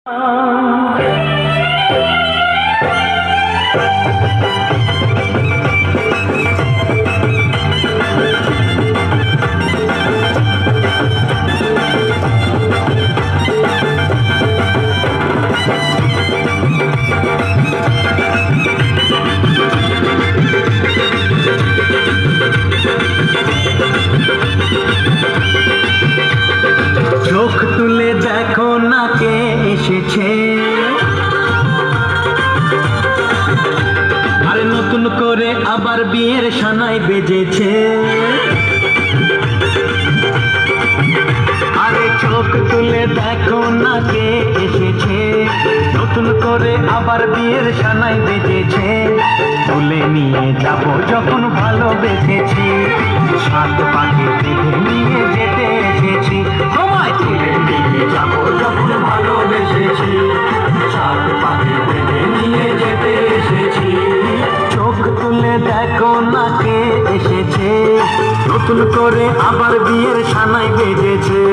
চোখ তুলে দেখো না কে এসেছে, আরে নতুন করে আবার বিয়ের সানাই বেজেছে। আরে চোখ তুলে দেখো না কে এসেছে, নতুন করে আবার বিয়ের সানাই বেজেছে। তুলে নিয়ে যাব যখন ভালোবেসেছি, সাত পাখি বেঁধে নিয়ে যেতে এসেছি। তোমায় তুলে নিয়ে যাব যখন ভালোবেসেছি, সাত পাখি বেঁধে নিয়ে যেতে এসেছি। চোখ তুলে দেখো না কে এসেছে, নতুন করে আবার বিয়ের সানাই বেজেছে।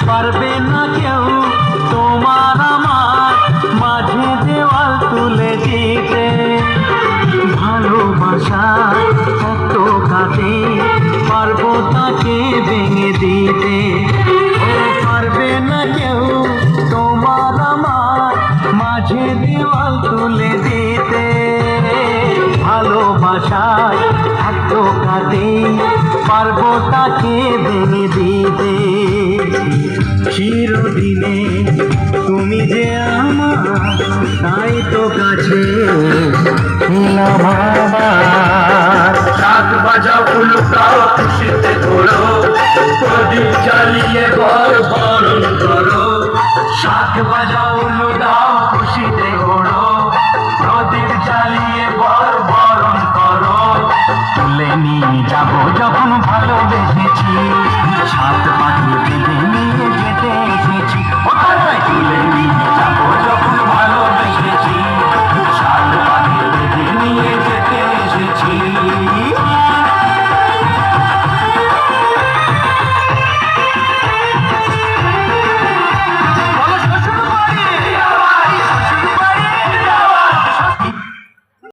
পারবে না কেউ তোমার আমার মাঝে দেওয়াল তুলে দিতে, ভালোবাসা এত কাছে পারবো তাকে ভেঙে দিতে। ও পারবে না কেউ তোমার আমার মাঝে দেওয়াল তুলে দিতে, ভালোবাসায় এত কাছে পারবো তাকে ভেঙে দিতে। চিরদিনে তুমি যে আমার, তাই তো কাছে ছিলাম আমার। সাত বাজাও উল্টাও খুশিতে ঘোরো, প্রদীপ জ্বালিয়ে ঘর বরণ করো। সাত বাজাও উল্টাও খুশিতে ঘোরো, প্রদীপ জ্বালিয়ে বরণ করো। তুলে নিয়ে যাবো যখন